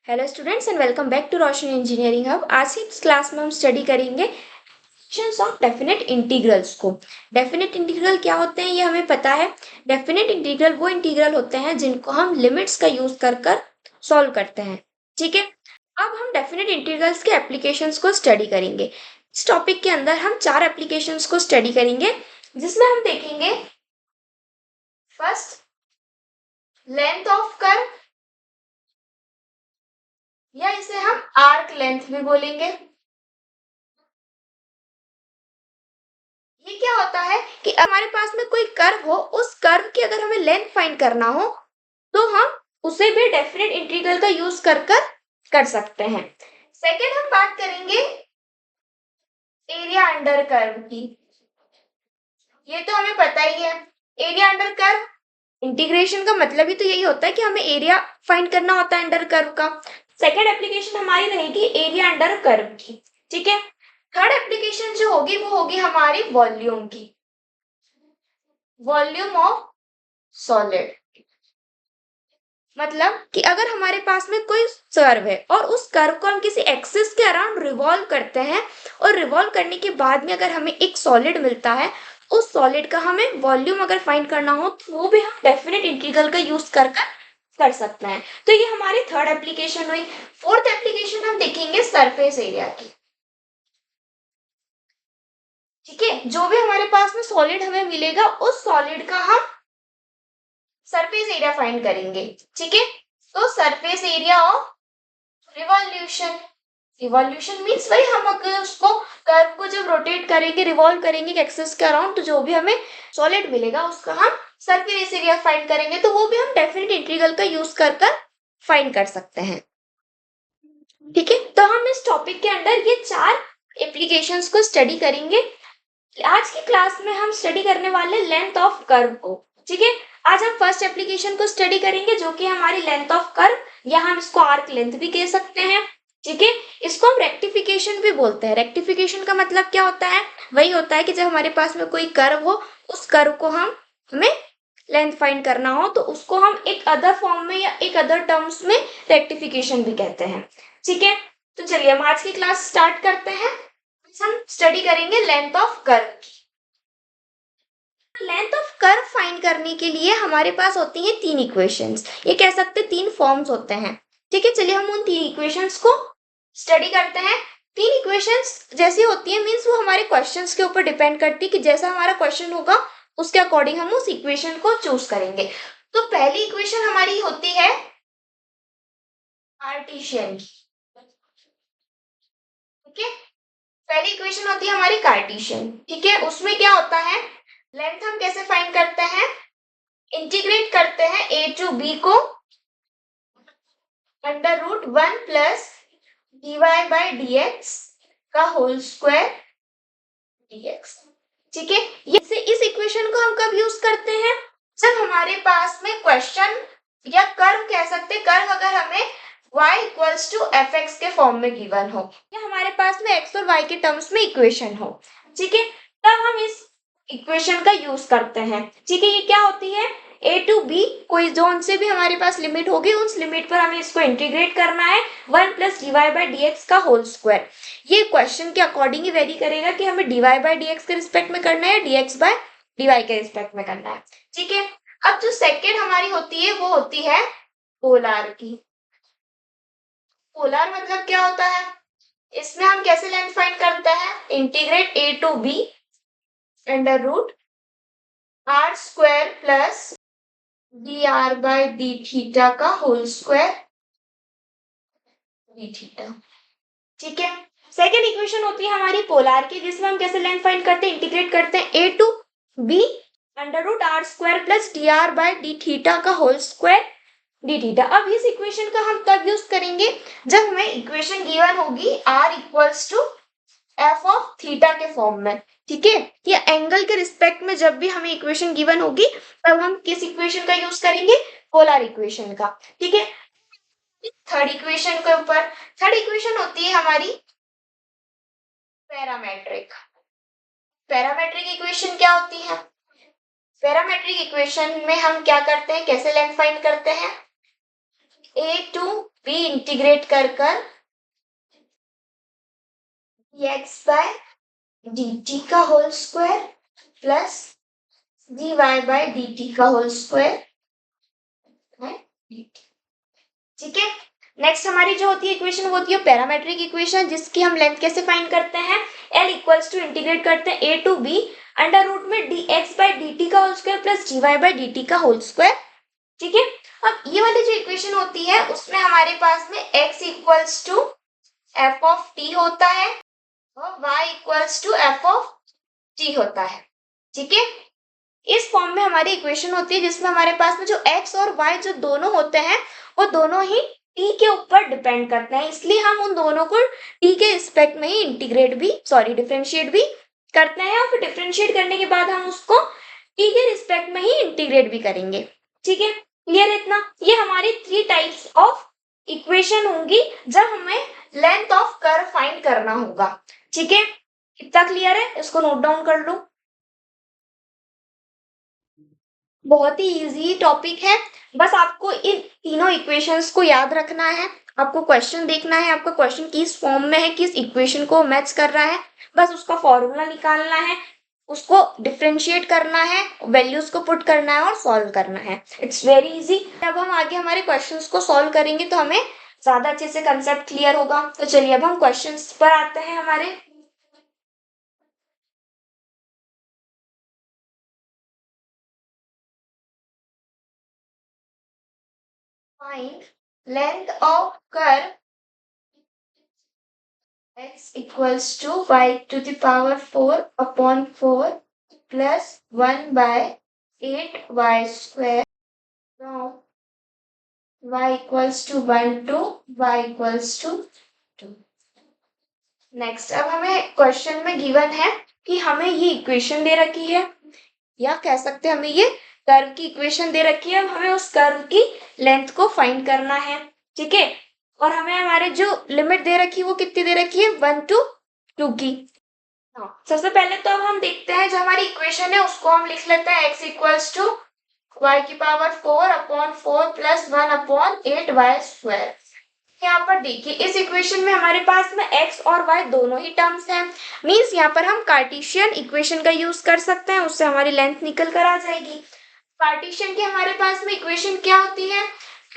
Hello students and welcome back to Roshan engineering hub. आज की इस क्लास में हम स्टडी करेंगे फंक्शंस ऑफ डेफिनेट इंटीग्रल्स को। डेफिनेट इंटीग्रल क्या होते हैं ये हमें पता है। डेफिनेट इंटीग्रल वो इंटीग्रल होते हैं जिनको हम लिमिट्स का यूज कर कर सॉल्व करते हैं। ठीक है, अब हम डेफिनेट इंटीग्रल्स के एप्लीकेशंस को स्टडी करेंगे। इस टॉपिक के अंदर हम 4 एप्लीकेशंस को स्टडी करेंगे, जिसमें हम देखेंगे फर्स्ट लेंथ ऑफ कर्व, या इसे हम आर्क लेंथ भी बोलेंगे। ये क्या होता है कि हमारे पास में कोई कर्व हो, उस कर्व की अगर हमें लेंथ फाइंड करना हो तो हम उसे भी डेफिनेट इंटीग्रल का यूज कर सकते हैं। सेकेंड हम बात करेंगे एरिया अंडर कर्व की। ये तो हमें पता ही है, एरिया अंडर कर्व इंटीग्रेशन का मतलब ही तो यही होता है कि हमें एरिया फाइंड करना होता है अंडर कर्व का। सेकेंड एप्लीकेशन हमारी रहेगी एरिया अंडर कर्व की। ठीक है, थर्ड एप्लीकेशन जो होगी वो होगी हमारी वॉल्यूम की, वॉल्यूम ऑफ सॉलिड। मतलब कि अगर हमारे पास में कोई कर्व है और उस कर्व को हम किसी एक्सिस के अराउंड रिवॉल्व करते हैं और रिवॉल्व करने के बाद में अगर हमें एक सॉलिड मिलता है, उस सॉलिड का हमें वॉल्यूम अगर फाइंड करना हो तो वो भी हम डेफिनेट इंटीग्रल का यूज कर सकते हैं। तो ये हमारी थर्ड एप्लीकेशन हुई। फोर्थ एप्लीकेशन हम देखेंगे सरफेस एरिया की। ठीक है, जो भी हमारे पास में सॉलिड हमें मिलेगा उस सॉलिड का हम सरफेस एरिया फाइंड करेंगे। ठीक है, तो surface area of revolution. Revolution means वही, हम अगर उसको कर्व को जब रोटेट करेंगे, रिवॉल्व करेंगे एक्सिस के अराउंड, तो जो भी हमें सॉलिड मिलेगा उसका हम सरफेस एरिया फाइंड करेंगे। तो वो भी हम डेफिनेट इंटीग्रल का यूज कर फाइंड कर सकते हैं। ठीक है, तो हम इस टॉपिक के अंदर ये 4 एप्लीकेशंस को स्टडी करेंगे। आज की क्लास में हम स्टडी करने वाले लेंथ ऑफ कर्व को। ठीक है, आज हम फर्स्ट एप्लीकेशन को स्टडी करेंगे जो कि हमारी लेंथ ऑफ कर्व, या हम इसको आर्क लेंथ भी कह सकते हैं। ठीक है, इसको हम रेक्टिफिकेशन भी बोलते हैं। रेक्टिफिकेशन का मतलब क्या होता है, वही होता है कि जब हमारे पास में कोई कर्व हो, उस कर्व को हमें लेंथ फाइंड करना हो तो उसको हम एक अदर फॉर्म में या एक अदर टर्म्स में रेक्टिफिकेशन भी कहते हैं। ठीक है, तो चलिए हम आज की क्लास स्टार्ट करते हैं। हम स्टडी करेंगे लेंथ ऑफ कर्व की। लेंथ ऑफ कर्व फाइंड करने के लिए हमारे पास होती हैं 3 इक्वेशंस, ये कह सकते 3 फॉर्म्स होते हैं। ठीक है, चलिए हम उन 3 इक्वेशंस को स्टडी करते हैं। 3 इक्वेशंस जैसी होती है मींस वो हमारे क्वेश्चंस के ऊपर डिपेंड करती है कि जैसा हमारा क्वेश्चन होगा उसके अकॉर्डिंग हम उस इक्वेशन को चूज करेंगे। तो पहली इक्वेशन हमारी होती है कार्टेशियन की। ठीक है, पहली इक्वेशन होती है हमारी कार्टेशियन। ठीक है, उसमें क्या होता है, लेंथ हम कैसे फाइंड करते हैं, इंटीग्रेट करते हैं a टू b को अंडर रूट 1 प्लस dy/dx का होल स्क्वायर dx। ठीक है, इस इक्वेशन को हम कब यूज करते हैं, जब हमारे पास में क्वेश्चन या कर्व कह सकते, कर्व अगर हमें y इक्वल्स टू fx के फॉर्म में गिवन हो, या हमारे पास में x और y के टर्म्स में इक्वेशन हो। ठीक है, तब हम इस इक्वेशन का यूज करते हैं। ठीक है, ये क्या होती है, a टू b कोई जोन से भी हमारे पास लिमिट होगी, उस लिमिट पर हमें इसको इंटीग्रेट करना है 1 प्लस dy/dx का होल स्क्वायर। ये क्वेश्चन के अकॉर्डिंग ही वेरी करेगा कि हमें dy/dx के रिस्पेक्ट में करना है, dx/dy के रिस्पेक्ट में करना है। ठीक है, अब जो सेकेंड हमारी होती है वो होती है पोलर की। पोलर मतलब क्या होता है, इसमें हम कैसे लेंथ फाइंड करते हैं, integrate a to b under root r square plus dr/d theta का होल स्क्वायर d थीटा। ठीक है, सेकेंड इक्वेशन होती है हमारी पोलर की, जिसमें हम कैसे लेंथ फाइंड करते हैं, इंटीग्रेट करते हैं a to b under root r square plus dr/d theta का होल स्क्वायर d थीटा। अब इस इक्वेशन का हम तब यूज करेंगे जब हमें इक्वेशन गिवन होगी r equals to f of theta के फॉर्म में। ठीक है, ये एंगल के रिस्पेक्ट में जब भी हमें इक्वेशन गिवन होगी तब हम किस इक्वेशन का यूज करेंगे, पोलर इक्वेशन का। ठीक है, थर्ड इक्वेशन के ऊपर, थर्ड इक्वेशन होती है हमारी पैरामेट्रिक। पैरामेट्रिक इक्वेशन क्या होती है, पैरामेट्रिक इक्वेशन में हम क्या करते हैं, कैसे लेंथ फाइंड करते हैं, a टू b इंटीग्रेट कर dx बाय dt का whole square plus dy by dt का होल स्क्वायर, ठीक है। नेक्स्ट हमारी जो होती है इक्वेशन वो होती है पैरामेट्रिक इक्वेशन, जिसकी हम लेंथ कैसे फाइंड करते हैं, L इक्वल्स टू इंटीग्रेट करते हैं a to b under root में dx बाय dt का whole square plus dy by dt का होल स्क्वायर, ठीक है। अब ये वाली जो इक्वेशन होती है उसमें हमारे पास में x equals to f of t होता है और y equals to f of t होता है, ठीक है। इस फॉर्म में हमारी इक्वेशन होती है जिसमें हमारे पास में जो x और y जो दोनों होते हैं वो दोनों ही t के ऊपर डिपेंड करते हैं, इसलिए हम उन दोनों को t के रिस्पेक्ट में ही डिफरेंशिएट भी करते हैं और फिर डिफरेंशिएट करने के बाद हम उसको t के रिस्पेक्ट में ही इंटीग्रेट भी करेंगे, ठीक है। क्लियर है इतना? ये हमारी 3 टाइप्स ऑफ इक्वेशन होंगी जब हमें लेंथ ऑफ कर्व फाइंड करना होगा, ठीक है। इतना क्लियर है? इसको नोट डाउन कर लो। बहुत ही इजी टॉपिक है, बस आपको इन तीनों इक्वेशंस को याद रखना है, आपको क्वेश्चन देखना है, आपका क्वेश्चन किस फॉर्म में है, किस इक्वेशन को मैच कर रहा है, बस उसका फॉर्मूला निकालना है, उसको डिफरेंशिएट करना है, वैल्यूज को पुट करना है और सॉल्व करना है। It's very easy. अब हम आगे हमारे क्वेश्चंस को सॉल्व करेंगे तो हमें ज्यादा अच्छे से कंसेप्ट क्लियर होगा। तो चलिए अब हम क्वेश्चंस पर आते हैं हमारे। Find length of curve x equals to y to the power 4 upon 4 plus 1 by 8y square from y equals to 1 to y equals to 2। Next, अब हमें क्वेश्चन में गिवन है कि हमें ये इक्वेशन दे रखी है, या कह सकते हैं हमें ये कर्व की इक्वेशन दे रखी है। अब हमें उस कर्व की लेंथ को फाइंड करना है, ठीक है। और हमें हमारे जो लिमिट दे रखी है वो कितनी दे रखी है, 1 to 2 की। सबसे पहले तो अब हम देखते हैं जो हमारी इक्वेशन है उसको हम लिख लेते हैं x इक्वल्स टू वाई की power 4 upon 4 plus 1 upon 8y square. यहाँ पर देखिए इस इक्वेशन में हमारे पास में x और y दोनों ही टर्म्स हैं, मींस यहाँ पर हम कार्टेशियन इक्वेशन का यूज कर सकते हैं, उससे हमारी लेंथ निकल कर आ जाएगी। कार्टेशियन की हमारे पास में इक्वेशन क्या होती है,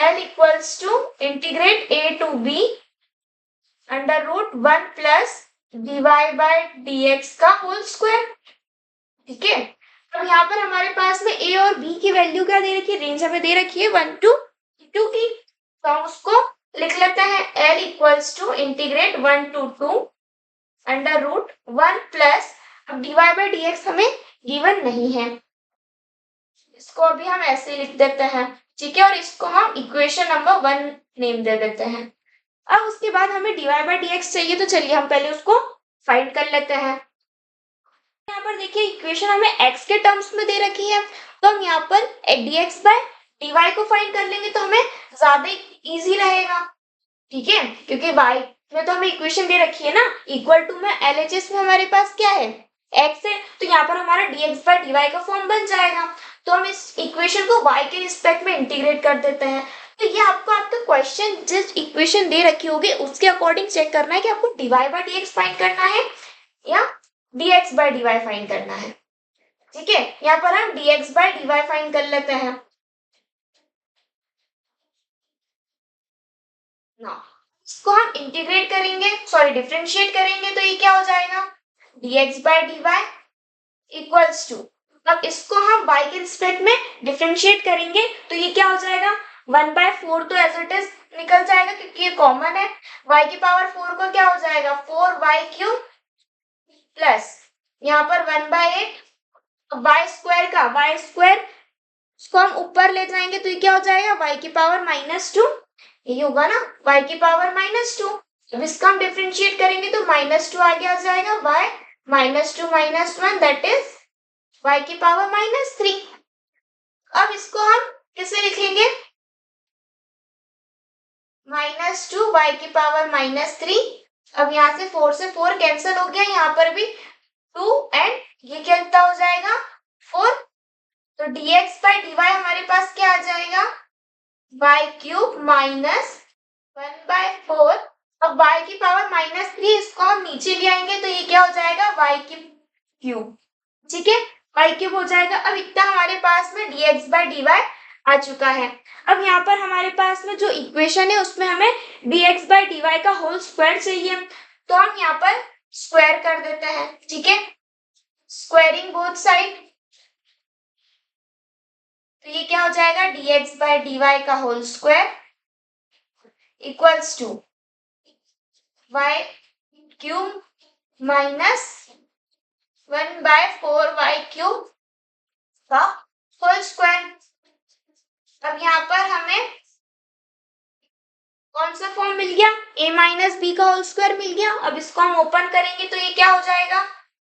L equals to integrate a to b under root 1 plus dy by dx का होल स्क्वायर, ठीक है। अब यहाँ पर हमारे पास में a और b की वैल्यू क्या दे रखी है, रेंज हमें दे रखी है 1 to 2 की, तो हम उसको लिख लेते हैं L equals to integrate 1 to 2 under root 1 plus, अब dy बाय dx हमें गिवन नहीं है, इसको अभी हम ऐसे लिख देते हैं, ठीक है। और इसको हम इक्वेशन नंबर 1 नेम दे देते हैं। अब उसके बाद हमें dy बाय dx चाहिए, तो चलिए हम पहले उसको फाइंड कर लेते हैं। यहाँ पर देखिए इक्वेशन हमें x के टर्म्स में दे रखी है, तो हम यहाँ पर dx बाय dy को फाइंड कर लेंगे तो हमें ज्यादा इजी रहेगा, ठीक है। क्योंकि y में तो हमें इक्वेशन दे रखी है ना, इक्वल टू में LHS में हमारे पास क्या है, x है, तो यहाँ पर हमारा dx बाय dy का फॉर्म बन जाएगा। तो हम इस इक्वेशन को y के रिस्पेक्ट में इंटीग्रेट कर देते हैं। तो ये आपको आपका क्वेश्चन जिस इक्वेशन दे रखी होगी उसके अकॉर्डिंग चेक करना है कि आपको dy बाय dx फाइंड करना है या dx बाय dy फाइंड करना है, ठीक है। यहाँ पर हम dx बाय dy फाइंड कर लेते हैं ना, इसको हम इंटीग्रेट करेंगे, सॉरी डिफरेंशिएट करेंगे, तो ये क्या हो जाएगा, dx by dy equals to, अब इसको हम y के रिस्पेक्ट में डिफरेंशिएट करेंगे तो ये क्या हो जाएगा, 1/4 तो एज इट इज निकल जाएगा क्योंकि ये कॉमन है, y की पावर 4 को क्या हो जाएगा 4y क्यूब प्लस यहाँ पर 1/8 y स्क्वायर का y स्क्वायर, इसको हम ऊपर ले जाएंगे तो ये क्या हो जाएगा y की पावर -2, ये होगा ना y की पावर -2। अब इसका हम डिफरेंशिएट करेंगे तो -2 आगे आ जाएगा, y -2 -1 दैट इज y की पावर -3। अब इसको हम कैसे लिखेंगे, -2 y की पावर -3। अब यहाँ से 4 से 4 कैंसिल हो गया, यहाँ पर भी 2 एंड ये कितना हो जाएगा 4, तो dx बाय dy हमारे पास क्या आ जाएगा y क्यूब माइनस 1/4। अब y की पावर -3, इसको हम नीचे ले आएंगे तो ये क्या हो जाएगा, y³ ठीक है, y³ हो जाएगा। अब इतना हमारे पास में dx/dy आ चुका है। अब यहाँ पर हमारे पास में जो इक्वेशन है उसमें हमें dx/dy का होल स्क्वायर चाहिए, तो हम यहाँ पर स्क्वायर कर देते हैं, ठीक है, स्क्वायरिंग बोथ साइड, तो ये क्या हो जाएगा, dx/dy का whole square equals to y³ minus 1/4y³ का होल स्क्वायर। अब यहाँ पर हमें कौन सा फॉर्म मिल गया, a-b का होल स्क्वायर मिल गया। अब इसको हम ओपन करेंगे तो ये क्या हो जाएगा,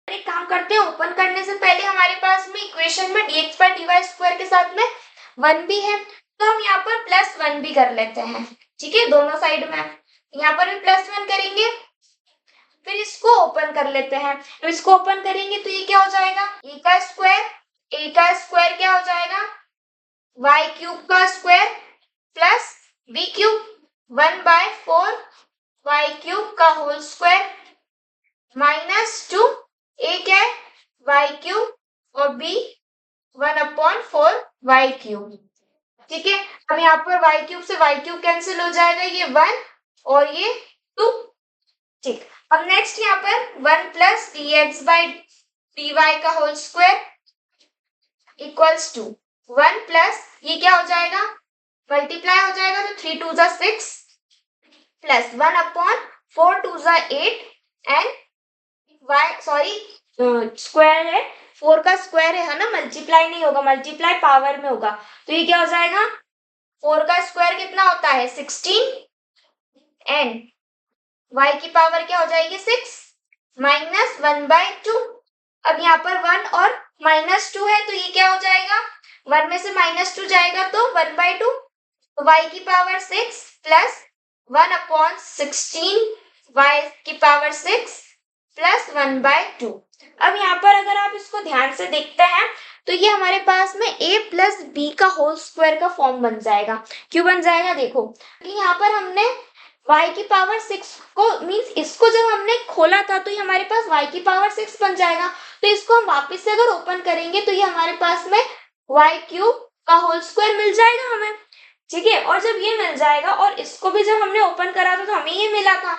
एक काम करते हैं, ओपन करने से पहले हमारे पास में इक्वेशन में dx/dy स्क्वायर के साथ में 1 भी है, तो हम यहाँ पर +1 भी कर लेते हैं, ठीक है, दोनों साइड में यहाँ पर भी +1 करेंगे, फिर इसको ओपन कर लेते हैं। तो इसको ओपन करेंगे तो ये क्या हो जाएगा, a का स्क्वायर क्या हो जाएगा, y³ का स्क्वायर प्लस b³ 1/4y³ का होल स्क्वायर -2 a क्या है, y³ और b 1/4y³, ठीक है। अब यहाँ पर y³ से y³ कैंसिल हो जाएगा, ये 1 और ये 2, ठीक। अब नेक्स्ट यहाँ पर 1 + dx/dy का whole square equals to 1 plus ये क्या हो जाएगा, मल्टीप्लाई हो जाएगा तो 3 2 = 6 प्लस 1/4 2 = 8 एंड स्क्वायर है, 4 का स्क्वायर है ना, मल्टीप्लाई नहीं होगा, मल्टीप्लाई पावर में होगा, तो ये क्या हो जाएगा, 4 का स्क्वायर कितना होता है 16 एंड y की पावर क्या हो जाएगी 6 माइनस 1/2। अब यहाँ पर 1 और -2 है तो ये क्या हो जाएगा, 1 में से -2 जाएगा तो 1/2, तो y की पावर 6 प्लस 1/16 y की पावर 6 प्लस 1/2। अब यहाँ पर अगर आप इसको ध्यान से देखते हैं तो ये हमारे पास में a + b का होल स्क्वायर का फॉर्म बन जाएगा। क्यों बन जाएगा, देखो यहाँ पर हमने y की पावर 6 को मींस इसको जब हमने खोला था तो ये हमारे पास y की पावर 6 बन जाएगा, तो इसको हम वापस से अगर ओपन करेंगे तो ये हमारे पास में y³ का होल स्क्वायर मिल जाएगा हमें, ठीक है। और जब ये मिल जाएगा और इसको भी जब हमने ओपन करा था तो हमें ये मिला था,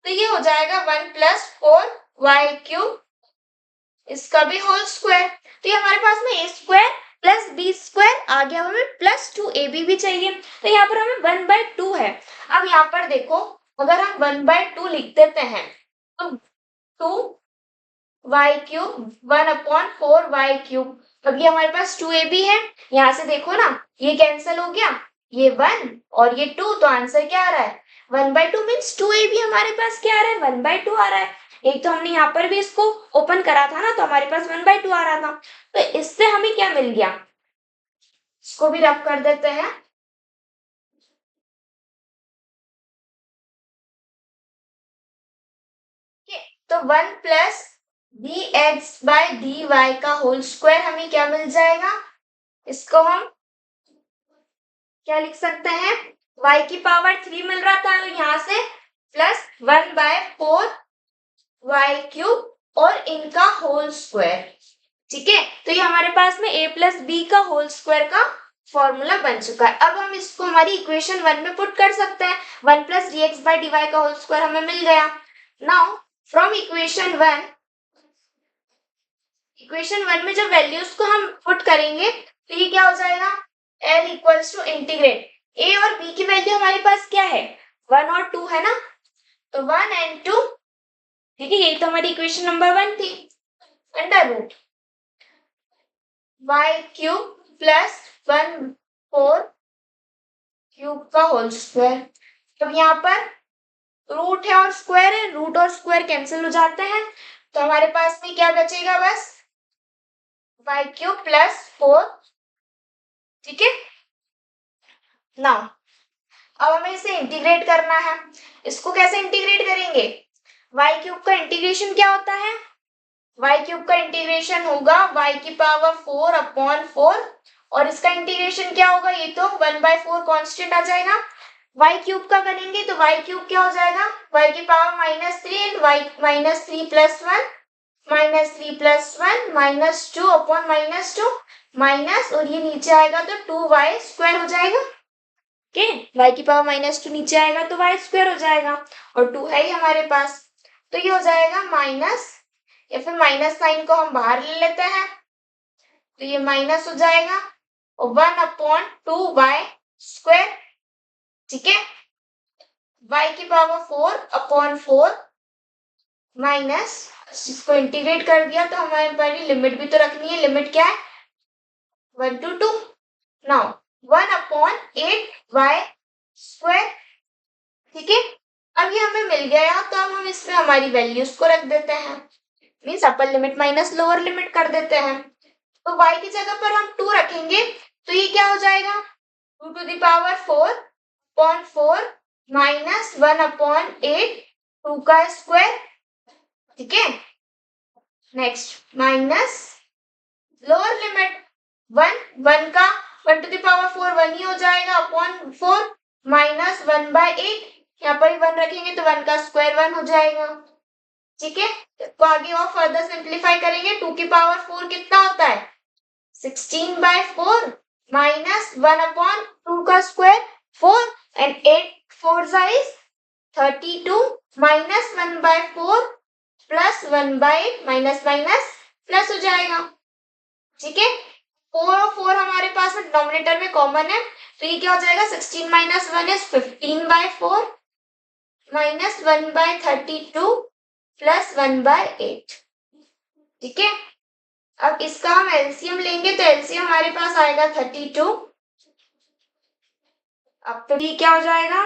तो ये हो जाएगा 1 + 4y³ इसका भी होल स्क्वायर, तो ये हमारे पास में a² प्लस b² आ गया, हमें +2ab भी चाहिए, तो यहाँ पर हमें 1/2 है। अब यहाँ पर देखो अगर हम 1/2 लिख देते हैं तो 2y³ 1/4y³, अब ये हमारे पास 2ab है, यहाँ से देखो ना ये कैंसिल हो गया, ये 1 और ये 2, तो आंसर क्या आ रहा है 1/2 मीन्स 2ab हमारे पास क्या आ रहा है 1/2 आ रहा है। एक तो हमने यहाँ पर भी इसको ओपन करा था ना तो हमारे पास 1/2 आ रहा था, तो इससे हमें क्या मिल गया, इसको भी रब कर देते हैं, तो 1 + dx/dy का होल स्क्वायर हमें क्या मिल जाएगा, इसको हम क्या लिख सकते हैं, y की पावर 3 मिल रहा था तो यहाँ से प्लस 1/4y³ और इनका होल स्क्वायर, ठीक है। तो ये हमारे पास में a + b का होल स्क्वायर का फॉर्मूला बन चुका है। अब हम इसको हमारी इक्वेशन 1 में पुट कर सकते हैं, 1 + dx/dy का होल स्क्वायर हमें मिल गया। नाउ फ्रॉम इक्वेशन 1 में जब वैल्यूज को हम पुट करेंगे तो ये क्या हो जाएगा, L = इंटीग्रेट a और b की वैल्यू हमारे पास क्या है 1 और 2 है ना, तो 1 and 2, ठीक है, यही तो हमारी इक्वेशन नंबर 1 थी, √y³ प्लस 1/4 का होल स्क्वायर। अब यहाँ पर रूट है और स्क्वायर है, रूट और स्क्वायर कैंसिल हो जाते हैं, तो हमारे पास में क्या बचेगा बस y³ + 4, ठीक है। नाउ अब हमें इसे इंटीग्रेट करना है, इसको कैसे इंटीग्रेट करेंगे, y³ का इंटीग्रेशन क्या होता है, y³ का इंटीग्रेशन होगा y की पावर 4/4 और इसका इंटीग्रेशन क्या होगा, ये तो 1/4 कांस्टेंट आ जाएगा, वाई क्यूब का करेंगे तो वाई क्यूब क्या हो जाएगा, वाई की power -3 and y -3 + 1 -3 + 1 -2 upon -2 minus, और ये नीचे आएगा तो 2y² हो जाएगा। ओके, y की पावर -2 नीचे आएगा तो y² हो जाएगा, और 2 है ही हमारे पास, तो ये हो जाएगा माइनस, या फिर माइनस साइन को हम बाहर ले लेते हैं तो ये माइनस हो जाएगा, और 1/2y²। ठीक है, y की पावर 4/4 माइनस, इसको इंटीग्रेट कर दिया तो हमारे पास लिमिट भी तो रखनी है, लिमिट क्या है 1 to 2। Now 1/8y²। ठीक है, अब ये हमें मिल गया तो अब हम इसमें हमारी वैल्यूज को रख देते हैं, means upper limit minus lower limit कर देते हैं। तो y की जगह पर हम 2 रखेंगे तो ये क्या हो जाएगा 2⁴/4 माइनस 1/8 2 का स्क्वायर। ठीक है, नेक्स्ट माइनस लोअर लिमिट 1 का 1⁴ 1 ही हो जाएगा अपॉन 4 माइनस 1/8, यहाँ पर 1 रखेंगे तो 1 का स्क्वायर 1 हो जाएगा। ठीक है, तो आगे और फर्दर सिंप्लीफाई करेंगे, 2 की पावर 4 कितना होता है 16/4 माइनस 1/2 का square 4 and 8 4 is 32 minus 1/4 plus 1/8 minus minus plus हो जाएगा। ठीक है, 4 और 4 हमारे पास में डिनोमिनेटर में कॉमन है तो ये क्या हो जाएगा 16 माइनस 1 is 15/4 माइनस 1/32 प्लस 1/8। ठीक है, अब इसका हम एलसीएम लेंगे तो एलसीएम हमारे पास आएगा 32, अब तो ये क्या हो जाएगा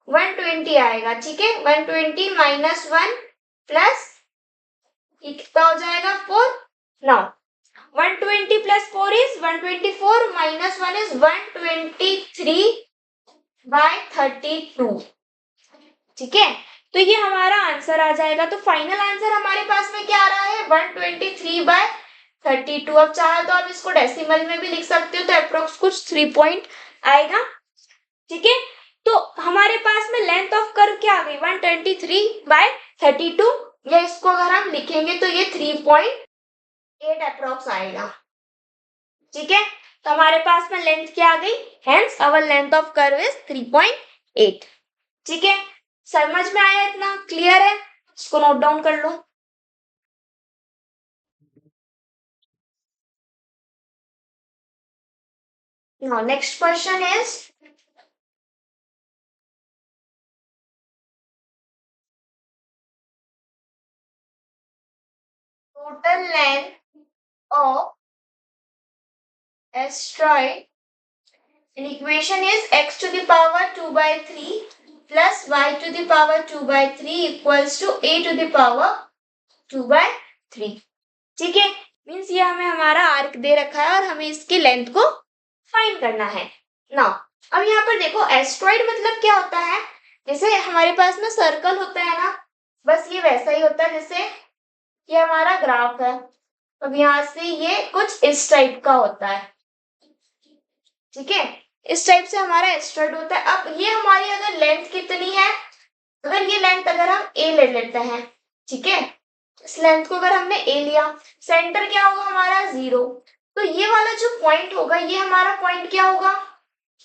120 आएगा। ठीक है, 120 माइनस 1 प्लस ये कितना हो जाएगा 4। Now 120 plus 4 is 124 minus 1 is 123/32। ठीक है, तो ये हमारा आंसर आ जाएगा। तो फाइनल आंसर हमारे पास में क्या आ रहा है 123/32। अब चाहे तो आप इसको डेसिमल में भी लिख सकते हो तो अप्रोक्स कुछ 3 पॉइंट आएगा। ठीक है, तो हमारे पास में लेंथ ऑफ कर्व क्या आ गई 123/32, या इसको अगर हम लिखेंगे तो ये 3.8 अप्रोक्स आएगा। ठीक है, तो हमारे पास में लेंथ क्या आ गई, hence our length of curve is 3.8। ठीक है, समझ में आया, इतना क्लियर है, इसको नोट डाउन कर लो। Now next question is total length of asteroid in equation is x to the power 2/3 plus y to the power 2/3 equals to a to the power 2/3। ठीक है, मीन्स ये हमें हमारा आर्क दे रखा है और हमें इसकी लेंथ को फाइंड करना है ना। अब यहाँ पर देखो एस्ट्रॉइड मतलब क्या होता है, जैसे हमारे पास ना सर्कल होता है ना, बस ये वैसा ही होता है जैसे ये हमारा ग्राफ है। अब यहाँ से ये कुछ इस टाइप का होता है। ठीक है, इस टाइप से हमारा एस्ट्रॉइड होता है। अब ये हमारी अगर लेंथ कितनी है, अगर ये लेंथ अगर हम ए ले लेते हैं, ठीक है, इस लेंथ को अगर हमने ए लिया, सेंटर क्या होगा हमारा 0, तो ये वाला जो पॉइंट होगा ये हमारा पॉइंट क्या होगा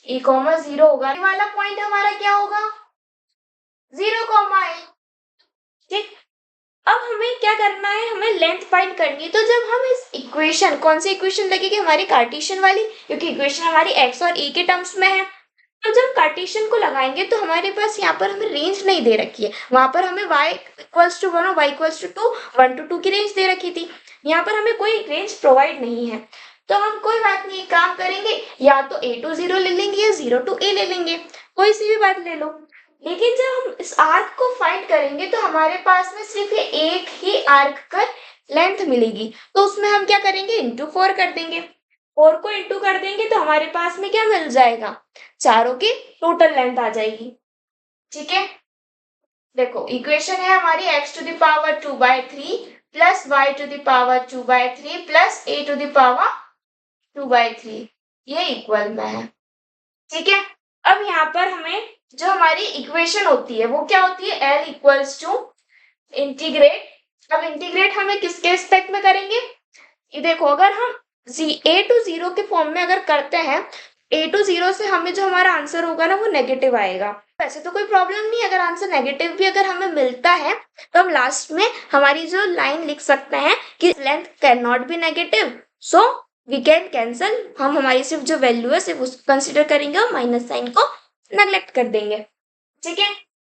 E,0 होगा, ये वाला पॉइंट हमारा क्या होगा 0, ए। ठीक, अब हमें क्या करना है, हमें लेंथ फाइंड करनी है। तो जब हम इस इक्वेशन, कौन सी इक्वेशन लगेगी हमारी कार्टेशियन वाली, क्योंकि इक्वेशन हमारी एक्स और ए के टर्म्स में है। तो जब कार्टेशियन को लगाएंगे तो हमारे पास यहाँ पर हमें रेंज नहीं दे रखी है, वहां पर हमें y = 1 और y = 2 1 to 2 की रेंज दे रखी थी, यहाँ पर हमें कोई रेंज प्रोवाइड नहीं है। तो हम कोई बात नहीं, काम करेंगे या तो a to 0 ले लेंगे या 0 to a ले लेंगे, कोई सी भी बात ले लो। लेकिन जब हम इस आर्क को फाइंड करेंगे तो हमारे पास में सिर्फ ये एक ही आर्क का लेंथ मिलेगी, तो उसमें हम क्या करेंगे इंटू 4 कर देंगे, 4 को इंटू कर देंगे तो हमारे पास में क्या मिल जाएगा, चारों की टोटल लेंथ आ जाएगी। ठीक है, देखो इक्वेशन है हमारी x to the power 2/3 plus y to the power 2/3 plus a to the power 2/3, ये इक्वल में है। ठीक है। अब यहाँ पर हमें जो हमारी इक्वेशन होती है वो क्या होती है, L इक्वल्स टू इंटीग्रेट। अब इंटीग्रेट हमें किसके रिस्पेक्ट में करेंगे, ये देखो अगर हम a टू 0 के फॉर्म में अगर करते हैं, a टू 0 से हमें जो हमारा आंसर होगा ना वो नेगेटिव आएगा। वैसे तो कोई प्रॉब्लम नहीं, अगर आंसर नेगेटिव भी अगर हमें मिलता है तो हम लास्ट में हमारी जो लाइन लिख सकते हैं कि length can not be negative, so we can cancel. हम हमारी सिर्फ जो वैल्यू है सिर्फ उसको कंसिडर करेंगे और माइनस साइन को नेग्लेक्ट कर देंगे। ठीक है,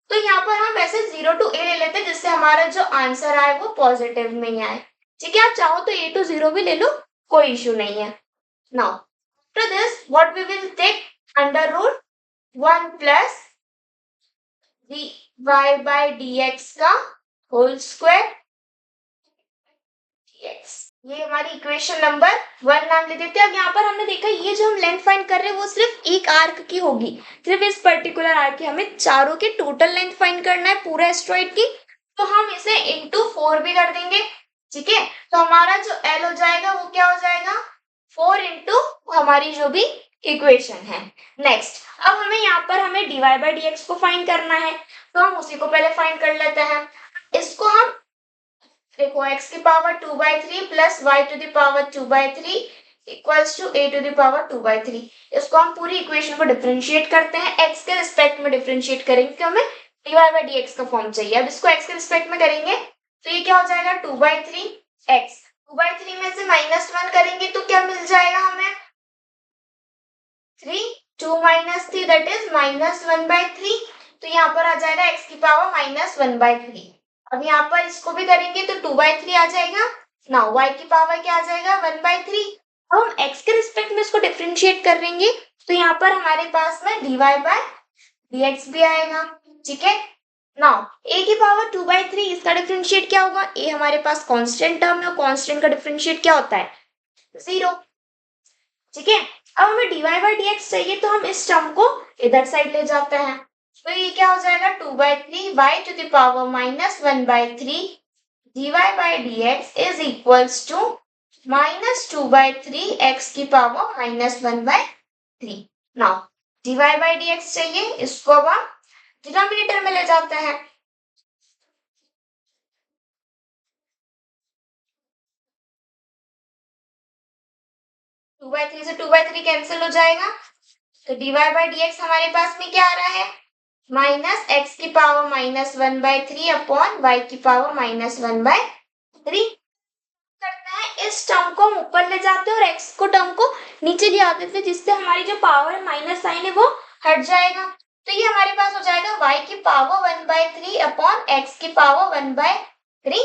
तो यहाँ पर हम वैसे 0 टू a ले लेते हैं जिससे हमारा जो आंसर आए वो पॉजिटिव में ही आए। ठीक है, आप चाहो तो a टू 0 भी ले लो, कोई इशू नहीं है। Now after this what we will take under root 1 plus dy by dx का होल स्क्वायर dx। ये हमारी इक्वेशन नंबर 1 नाम ले देते हैं। अब यहाँ पर हमने देखा ये जो हम लेंथ फाइंड कर रहे हैं वो सिर्फ एक आर्क की होगी, सिर्फ इस पर्टिकुलर आर्क की, हमें चारों की टोटल लेंथ फाइंड करना है पूरा एस्ट्रॉइड की, तो हम इसे इंटू 4 भी कर देंगे। ठीक है, तो हमारा जो L हो जाएगा वो क्या हो जाएगा, 4 इंटू हमारी जो भी इक्वेशन है। नेक्स्ट अब हमें यहाँ पर हमें dy बाई dx को फाइंड करना है, तो हम उसी को पहले फाइंड कर लेते हैं। इसको हम देखो x की power 2/3 plus y to the power 2/3 equals to a to the power 2/3। इसको हम पूरी इक्वेशन को डिफरेंशिएट करते हैं, x के रिस्पेक्ट में डिफरेंशिएट करेंगे क्योंकि हमें dy बाई dx का फॉर्म चाहिए। अब इसको x के रिस्पेक्ट में करेंगे तो ये क्या हो जाएगा 2/3 x, 2/3 में से -1 करेंगे तो क्या मिल जाएगा हमें 3, 2 माइनस 3 दैट इज -1/3। तो यहाँ पर आ जाएगा x की पावर -1/3। अब यहाँ पर इसको भी करेंगे तो 2/3 आ जाएगा। नाउ y की पावर क्या आ जाएगा 1/3। अब हम x के रिस्पेक्ट में इसको डिफरेंशिएट करेंगे तो यहाँ पर हमारे पास में dy बाय dx भी आएगा। ठीक है, नाउ a की पावर 2/3 इसका डिफरेंशिएट क्या होगा, a हमारे पास कांस्टेंट टर्म है और कांस्टेंट का डिफरेंशिएट क्या होता है 0। ठीक है, अब हमें dy बाई dx चाहिए तो हम इस टर्म को इधर साइड ले जाते हैं, तो ये क्या हो जाएगा 2/3 y to the power -1/3 dy by dx is equals to -2/3 x की power -1/3। Now dy by dx चाहिए, इसको अब हम डिनोमिनेटर में ले जाते हैं। 2/3 से 2/3 कैंसिल हो जाएगा, तो dy बाई dx हमारे पास में क्या आ रहा है माइनस एक्स की पावर -1/3 अपॉन y की पावर -1/3। करते हैं इस टर्म को हम ऊपर ले जाते हैं और x को टर्म को नीचे ले आते हैं जिससे हमारी जो पावर माइनस साइन है वो हट जाएगा। तो ये हमारे पास हो जाएगा y की पावर 1/3 अपॉन x की पावर 1/3।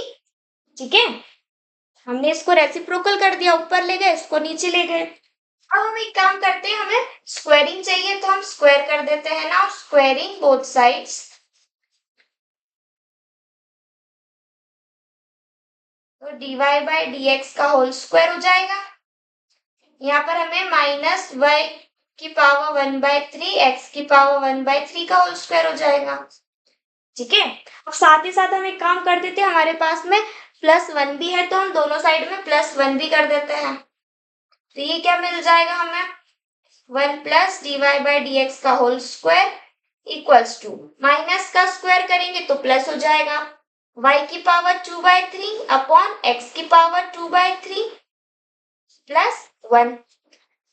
ठीक है, हमने इसको रेसिप्रोकल कर दिया, ऊपर ले गए इसको नीचे ले गए। अब हम एक काम करते हैं, हमें स्क्वायरिंग चाहिए तो हम स्क्वायर कर देते हैं ना, स्क्वायरिंग बोथ साइड्स। तो dy बाई dx का होल स्क्वायर हो जाएगा। यहाँ पर हमें -y की पावर 1/3 x की पावर 1/3 का होल स्क्वायर हो जाएगा। ठीक है, अब साथ ही साथ हम एक काम कर देते हैं, हमारे पास में +1 भी है तो हम दोनों साइड में +1 भी कर देते हैं। तो ये क्या मिल जाएगा हमें 1 प्लस dy बाई dx का whole square equals to minus का स्क्वायर करेंगे तो प्लस हो जाएगा y की पावर 2/3 अपॉन x की पावर 2/3 प्लस 1।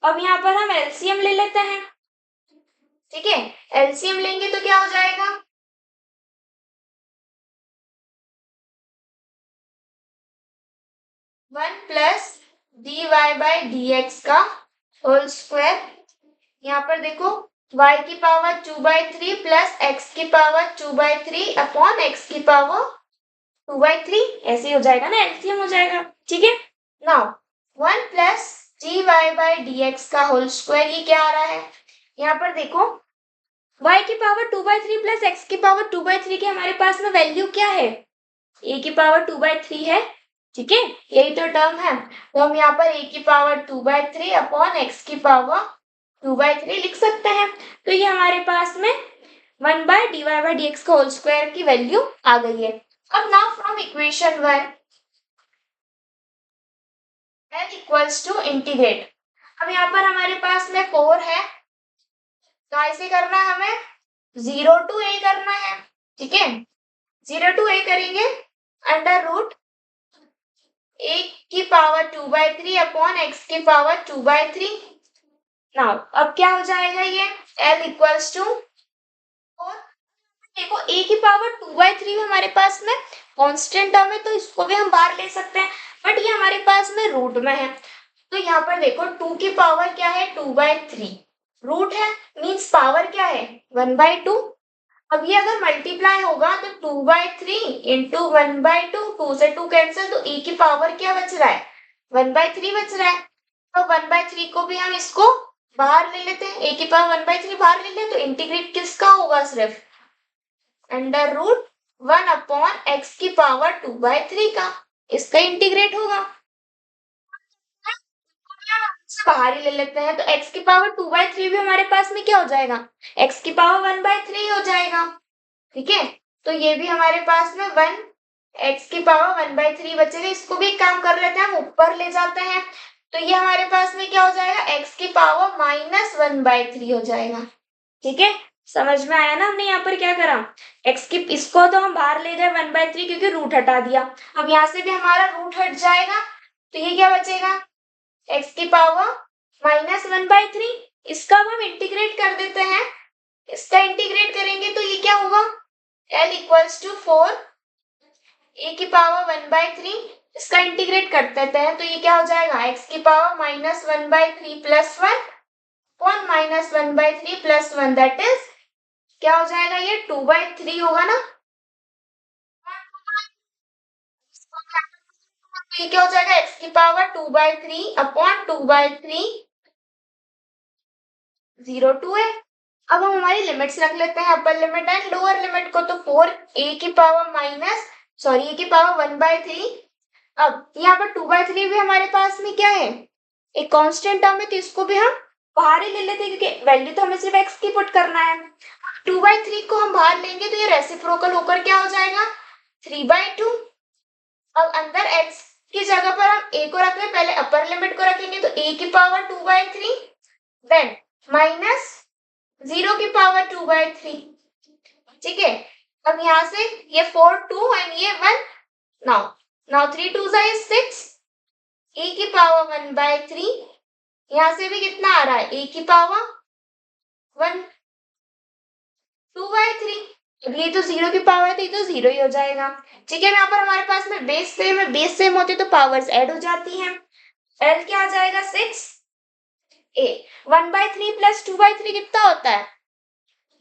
अब यहाँ पर हम एलसीएम ले लेते हैं। ठीक है, एलसीएम लेंगे तो क्या हो जाएगा 1 प्लस dy बाई dx का होल स्क्वायर। यहाँ पर देखो y की पावर 2/3 प्लस x की पावर 2/3 अपॉन x की पावर 2/3, ऐसे ही हो जाएगा ना, एलसीएम हो जाएगा। ठीक है, now 1 plus dy by dx का होल स्क्वायर, ये क्या आ रहा है यहाँ पर देखो y की पावर 2/3 प्लस x की पावर 2/3 की हमारे पास में वैल्यू क्या है a की पावर 2/3 है। ठीक है, यही तो टर्म है, तो हम यहाँ पर a की पावर 2/3 अपॉन x की पावर 2/3 लिख सकते हैं। तो ये हमारे पास में 1 बाय dy बाई dx का होल स्क्वायर की वैल्यू आ गई है। अब now from equation 1 L equals to integrate. अब यहाँ पर हमारे पास में 4 है तो ऐसे करना है हमें 0 to a करना है, ठीक है। 0 to a करेंगे अंडर रूट a की पावर 2/3 अपॉन x की पावर 2/3। नाउ अब क्या हो जाएगा ये l इक्वल्स टू, और देखो a की पावर 2/3 हमारे पास में कांस्टेंट टर्म है, तो इसको भी हम बाहर ले सकते हैं, बट ये हमारे पास में रूट में है। तो यहाँ पर देखो 2 की पावर क्या है 2/3, रूट है मींस पावर क्या है 1/2। अब ये अगर मल्टीप्लाई होगा तो 2/3 इंटू 1/2, 2 से 2 कैंसिल, तो e की पावर क्या बच रहा है 1/3 बच रहा है। तो 1/3 को भी हम इसको बाहर ले लेते हैं, a की पावर 1/3 बाहर ले लें, तो इंटीग्रेट किसका होगा सिर्फ अंडर रूट 1 अपॉन एक्स की पावर 2/3 का, इसका इंटीग्रेट होगा। बाहर ही ले लेते हैं, तो x की पावर 2/3 भी हमारे पास में क्या हो जाएगा x की पावर 1/3 हो जाएगा, ठीक है। तो ये भी हमारे पास में 1 x की पावर 1/3 बचेगा। इसको भी एक काम कर लेते हैं, हम ऊपर ले जाते हैं, तो ये हमारे पास में क्या हो जाएगा x की पावर -1/3 हो जाएगा, ठीक है। समझ में आया ना हमने यहाँ पर क्या करा, x की इसको तो हम बाहर ले गए 1/3 क्योंकि रूट हटा दिया। अब यहाँ से भी हमारा रूट हट जाएगा, तो ये क्या बचेगा x की पावर -1/3। इसका अब हम इंटीग्रेट कर देते हैं, इसका इंटीग्रेट करेंगे तो ये क्या होगा l इक्वल्स टू 4 a की पावर 1/3, इसका इंटीग्रेट कर देते हैं, तो ये क्या हो जाएगा x की power -1/3 plus 1 upon -1/3 plus 1, that is क्या हो जाएगा ये 2/3 होगा ना। तो ये क्या हो जाएगा x की पावर 2/3 अपॉन 2/3 0 to a। अब हम हमारी लिमिट्स रख लेते हैं, upper limit and lower limit को, तो 4 a की पावर a की पावर 1/3। अब यहाँ पर 2/3 भी हमारे पास में क्या है एक कांस्टेंट टर्म है, तो इसको भी हम बाहर ही ले लेते हैं क्योंकि वैल्यू तो हमें सिर्फ x की पुट करना है। 2/3 को हम बाहर लेंगे तो ये रेसिप्रोकल होकर क्या हो जाएगा 3/2। अब अंदर x की जगह पर हम a को रख रहे हैं, पहले अपर लिमिट को रखेंगे तो a की पावर 2/3 देन माइनस 0 की पावर 2/3, ठीक है। अब यहाँ से ये 4 2 एंड ये 1, नाउ नाउ 3 2 is 6, a की पावर 1/3, यहाँ से भी कितना आ रहा है a की पावर 1 2/3। अब ये तो 0 की पावर है तो ये तो 0 ही हो जाएगा, ठीक है। यहाँ पर हमारे पास में बेस सेम होते तो पावर्स ऐड हो जाती हैं। l क्या आ जाएगा 6 a 1/3 प्लस 2/3 कितना होता है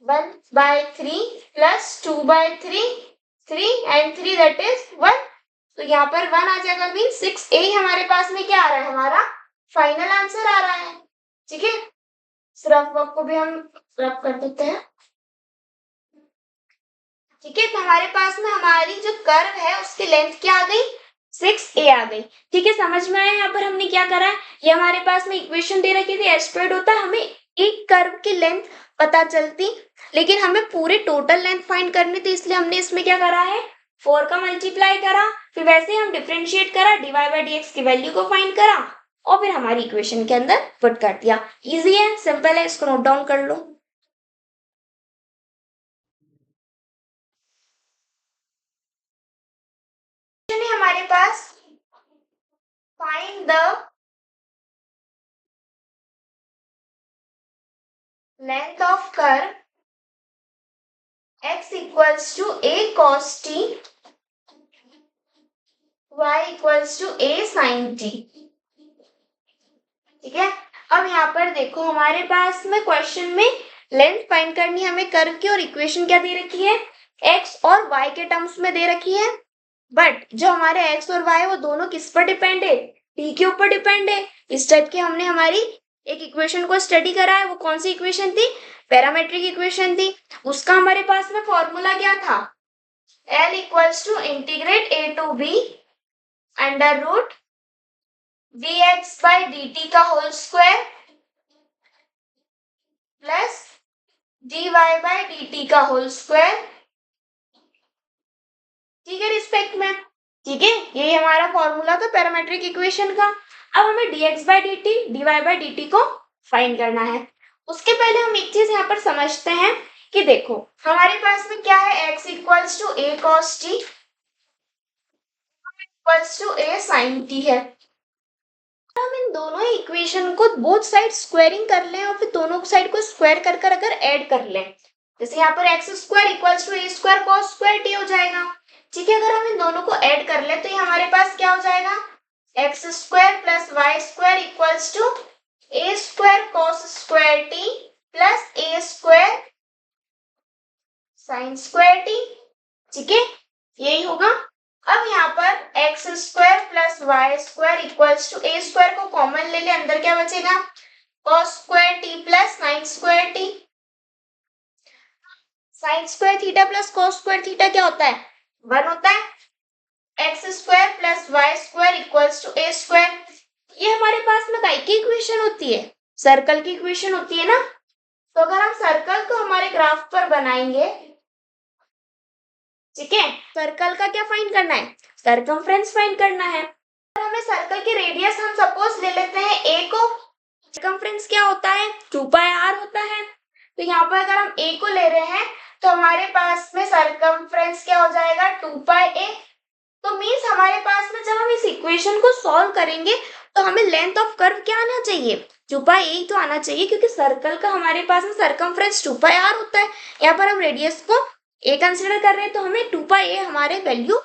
1/3 प्लस 2/3 3 एंड 3 दैट इज 1। तो यहाँ पर 1 आ जाएगा मीन 6a हमारे पास में क्या आ रहा है हमारा फाइनल आंसर आ रहा है, ठीक है। रफ वर्क को भी हम रफ कर देते हैं, ठीक है। तो हमारे पास में हमारी जो कर्व है उसकी लेंथ क्या आ गई 6a आ गई, ठीक है। समझ में आया यहाँ पर हमने क्या करा है, ये हमारे पास में इक्वेशन दे रखी थी एच स्क्वायर्ड होता, हमें एक कर्व की लेंथ पता चलती, लेकिन हमें पूरे टोटल लेंथ फाइंड करनी थी, इसलिए हमने इसमें क्या करा है 4 का मल्टीप्लाई करा, फिर वैसे ही हम डिफरेंशिएट करा dy बाई dx की वैल्यू को फाइंड करा और फिर हमारी इक्वेशन के अंदर पुट कर दिया। इजी है, सिंपल है, इसको नोट डाउन कर लो। हमारे पास find the length of curve x equals to a cos t, y equals to a sin t, ठीक है। अब यहाँ पर देखो हमारे पास में क्वेश्चन में लेंथ फाइंड करनी है हमें कर्व की, और इक्वेशन क्या दे रखी है x और y के टर्म्स में दे रखी है, बट जो हमारे x और y वो दोनों किस पर डिपेंड है t के ऊपर डिपेंड है। इस टाइप की हमने हमारी एक इक्वेशन को स्टडी करा है, वो कौन सी इक्वेशन थी पैरामेट्रिक इक्वेशन थी। उसका हमारे पास में फॉर्मूला क्या था L equals to integrate a to b under root dx by dt का whole square plus dy by dt का होल स्क्वायर, ठीक है, रिस्पेक्ट में, ठीक है। यही हमारा फॉर्मूला था पैरामेट्रिक इक्वेशन का। अब हमें dx by dt dy by dt को फाइंड करना है, उसके पहले हम एक चीज यहाँ पर समझते हैं कि देखो हमारे पास में क्या है, x equals to a cos t equals to a sin t है। हम इन दोनों इक्वेशन को बोथ साइड स्क्वायरिंग कर लें और फिर दोनों साइड को स्क्वायर कर कर अगर ऐड कर लें, जैसे यहाँ पर x square equals to a square cos square t हो जाएगा। ठीक है, अगर हम इन दोनों को ऐड कर ले तो ये हमारे पास क्या हो जाएगा, x square plus Y square equals to a square cos square t plus a square sine square t. ठीक है, यही होगा। अब यहाँ पर x square plus Y square equals to a square को कॉमन ले ले, अंदर क्या बचेगा, cos square t plus sine square t. Sine square theta plus cos square theta क्या होता है, 1 होता है। X square plus Y square equals to a square. ये हमारे पास में काय की इक्वेशन होती है, सर्कल की इक्वेशन होती है ना। तो अगर हम सर्कल को हमारे ग्राफ पर बनाएंगे, ठीक है, सर्कल का क्या फाइंड करना है, सरकमफ्रेंस फाइंड करना है। हमें सर्कल की रेडियस हम सपोज ले लेते हैं a को, सरकमफ्रेंस क्या होता है 2 पाई r होता है। तो यहाँ पर अगर हम a को ले रहे हैं तो हमारे पास में सरकमफ्रेंस क्या हो जाएगा 2 पाई a। तो मीन्स हमारे पास में जब हम इस इक्वेशन को सॉल्व करेंगे तो हमें लेंथ ऑफ कर्व क्या आना चाहिए, 2 पाई a तो आना चाहिए, क्योंकि सर्कल का हमारे पास में सरकमफ्रेंस 2 पाई r होता है। यहाँ पर हम रेडियस को a कंसिडर कर रहे हैं तो हमें 2 पाई a हमारे वैल्यू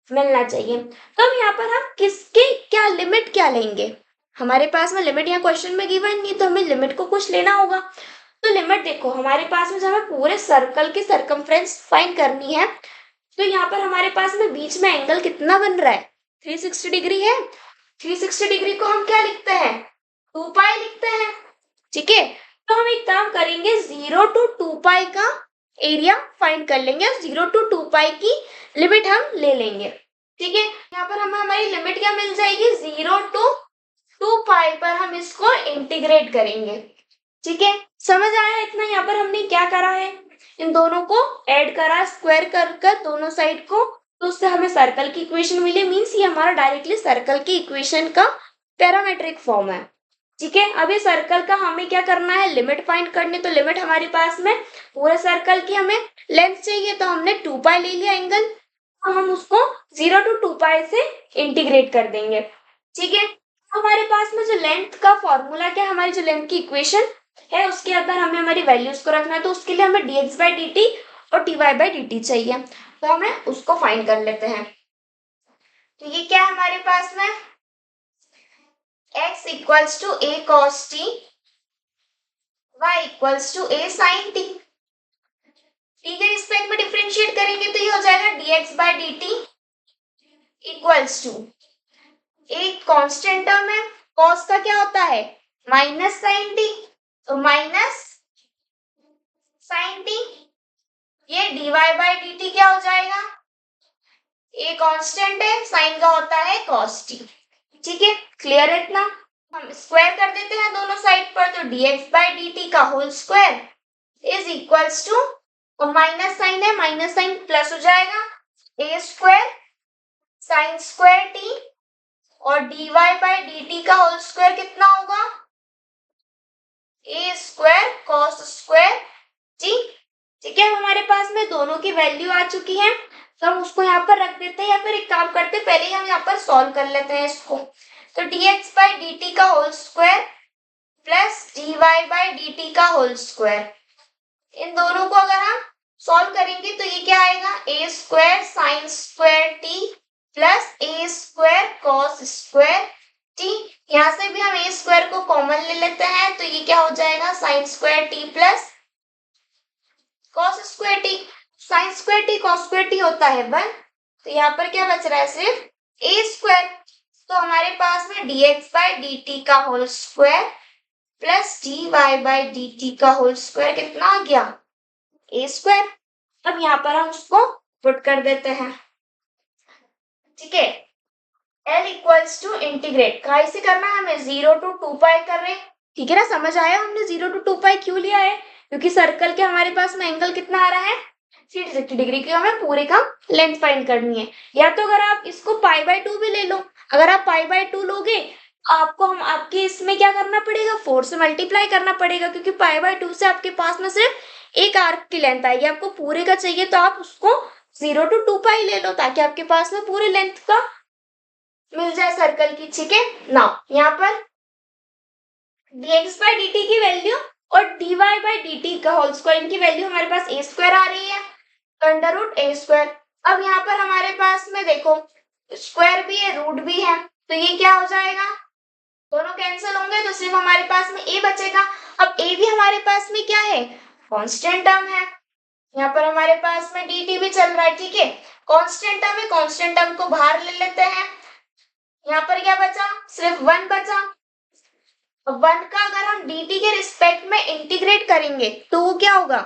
मिलना चाहिए। तो अब यहाँ पर हम किसके क्या लिमिट क्या लेंगे, हमारे पास में लिमिट यहाँ क्वेश्चन में गिवन नहीं, तो हमें लिमिट को कुछ लेना होगा। तो लिमिट देखो हमारे पास में जब हमें पूरे सर्कल की सरकमफ्रेंस फाइंड करनी है, तो यहाँ पर हमारे पास में बीच में एंगल कितना बन रहा है, 360 डिग्री है। 360 डिग्री को हम क्या लिखते हैं, 2 पाई लिखते हैं। ठीक है, तो हम एक काम करेंगे 0 to 2 पाई का एरिया फाइंड कर लेंगे, 0 to 2 पाई की लिमिट हम ले लेंगे। ठीक है, यहाँ पर हमें हमारी लिमिट क्या मिल जाएगी, 0 to 2 पाई पर हम इसको इंटीग्रेट करेंगे। ठीक है, समझ आया इतना। यहाँ पर हमने क्या करा है, इन दोनों को ऐड करा, स्क्वायर कर कर दोनों साइड को, तो उससे हमें सर्कल की इक्वेशन मिली। मींस ये हमारा डायरेक्टली सर्कल की इक्वेशन का पैरामेट्रिक फॉर्म है। ठीक है, अब ये सर्कल का हमें क्या करना है, लिमिट फाइंड करनी। तो लिमिट हमारे पास में पूरे सर्कल की हमें लेंथ चाहिए, तो हमने 2 पाई ले लिया एंगल, तो हम उसको 0 to 2 पाई से इंटीग्रेट कर देंगे। ठीक है, हमारे पास में जो लेंथ का फॉर्मूला क्या है, हमारी जो लेंथ की इक्वेशन है उसके अंदर हमें हमारी वैल्यूज को रखना है। तो उसके लिए हमें dx by dt और dy by dt चाहिए, तो हमें उसको फाइंड कर लेते हैं। तो ये क्या है हमारे पास में, x equals to a cos t, y equals to a sin t। t के रिस्पेक्ट में डिफरेंशिएट करेंगे तो ये हो जाएगा dx by dt equals to एक कांस्टेंट टर्म है, cos का क्या होता है माइनस sin t, तो माइनस sin t। ये dy by dt क्या हो जाएगा, a कांस्टेंट है, साइन का होता है cos t। ठीक है, क्लियर है इतना। हम स्क्वायर कर देते हैं दोनों साइड पर, तो dx by dt का whole square is equals to, और माइनस साइन है, माइनस साइन प्लस हो जाएगा, a square sine square t, और dy by dt का होल स्क्वायर कितना होगा, a square cos square t। ठीक है, हमारे पास में दोनों की वैल्यू आ चुकी है, तो हम उसको यहाँ पर रख देते हैं, या फिर एक काम करते हैं पहले हम यहाँ पर सॉल्व कर लेते हैं इसको। तो dx by dt का whole square plus dy by dt का होल स्क्वायर, इन दोनों को अगर हम सॉल्व करेंगे तो ये क्या आएगा, a square sine square t plus a square cos square t। यहाँ से भी हम a स्क्वायर को कॉमन ले लेते हैं, तो ये क्या हो जाएगा sign square t plus cos square t. Sine square T cos square T होता है 1, तो यहाँ पर क्या बच रहा है सिर्फ a स्क्वायर। तो हमारे पास में dx by dt का whole square plus dy by dt का होल स्क्वायर कितना आ गया, a स्क्वायर। अब यहाँ पर हम उसको पुट कर देते हैं। ठीक है, L इक्वल्स टू इंटीग्रेट कहाँ से करना है हमें, 0 to 2 पाई कर रहे हैं। ठीक है ना, समझ आया हमने 0 to 2 पाई क्यों लिया है, क्योंकि सर्कल के हमारे पास में एंगल कितना आ रहा है 360 डिग्री की, हमें पूरे का लेंथ फाइंड करनी है। या तो अगर आप इसको पाई बाय 2 भी ले लो, अगर आप पाई बाय 2 लोगे आपको हम आपके इसमें क्या करना पड़ेगा, 4 से मल्टीप्लाई करना पड़ेगा, क्योंकि पाई बाय 2 से आपके पास में सिर्फ एक आर्क की लेंथ आएगी। आपको पूरे का चाहिए तो आप उसको 0 to 2 पाई ले लो, ताकि आपके पास में पूरे लेंथ का मिल जाए सर्कल की। ठीक है ना, यहाँ पर dx by dt की वैल्यू और dy by dt का होल स्क्वायर की वैल्यू हमारे पास a स्क्वायर आ रही है, अंडर रूट a स्क्वायर। अब यहाँ पर हमारे पास में देखो स्क्वायर भी है, रूट भी है, तो ये क्या हो जाएगा, दोनों कैंसिल होंगे तो सिर्फ हमारे पास में a बचेगा। अब a भी हमारे पास में क्या है, कांस्टेंट टर्म है। यहाँ पर हमारे पास में dt भी चल रहा है, ठीक है, कांस्टेंट टर्म है, कांस्टेंट टर्म को बाहर ले लेते हैं। यहाँ पर क्या बचा, सिर्फ 1 बचा। अब 1 का अगर हम dt के रिस्पेक्ट में इंटीग्रेट करेंगे तो वो क्या होगा,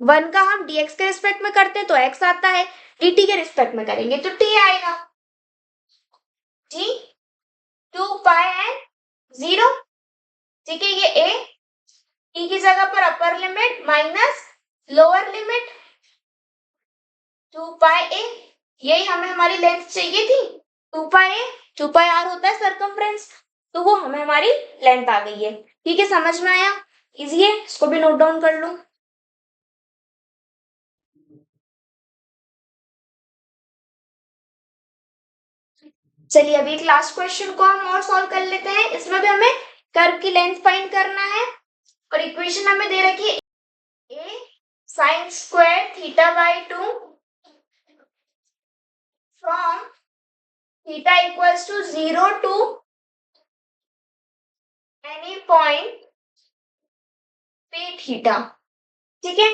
1 का हम dx के रिस्पेक्ट में करते हैं तो x आता है, dt के रिस्पेक्ट में करेंगे तो t आएगा। t 2 पाई एंड 0, ठीक है, ये a, t की जगह पर upper limit minus lower limit 2 pi a, यही हमें हमारी लेंथ चाहिए थी 2 पाई a, 2 पाई r होता है सरकमफ्रेंस, तो वो हमें हमारी लेंथ आ गई है। ठीक है, समझ में आया, इजी है, इसको भी नोट डाउन कर लो। चलिए अभी एक लास्ट क्वेश्चन को हम और सॉल्व कर लेते हैं। इसमें भी हमें कर्व की लेंथ फाइंड करना है और इक्वेशन हमें दे रखी है a sin square theta by 2 from theta equals to 0 to any point p theta. ठीक है,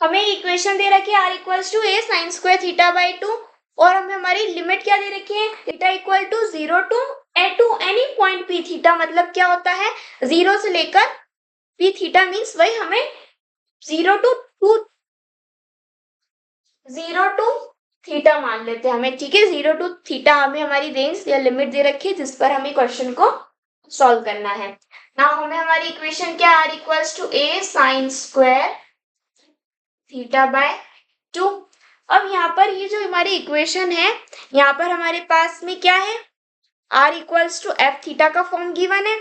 हमें इक्वेशन दे रखी है r equals to a sin square theta by 2 और हमें हमारी लिमिट क्या दे रखी है, theta equal to 0 to any point p theta. मतलब क्या होता है, 0 से लेकर p थीटा मीन्स वही हमें 0 टू थीटा मान लेते हैं हमें। ठीक है, 0 टू थीटा हमें हमारी रेंज या लिमिट दे रखी है जिस पर हमें क्वेश्चन को सॉल्व करना है ना। हमें हमारी इक्वेशन क्या, r equals to a sin square theta by 2। अब यहाँ पर ये जो हमारी इक्वेशन है, यहाँ पर हमारे पास में क्या है, r equals to F theta का फॉर्म गिवन है।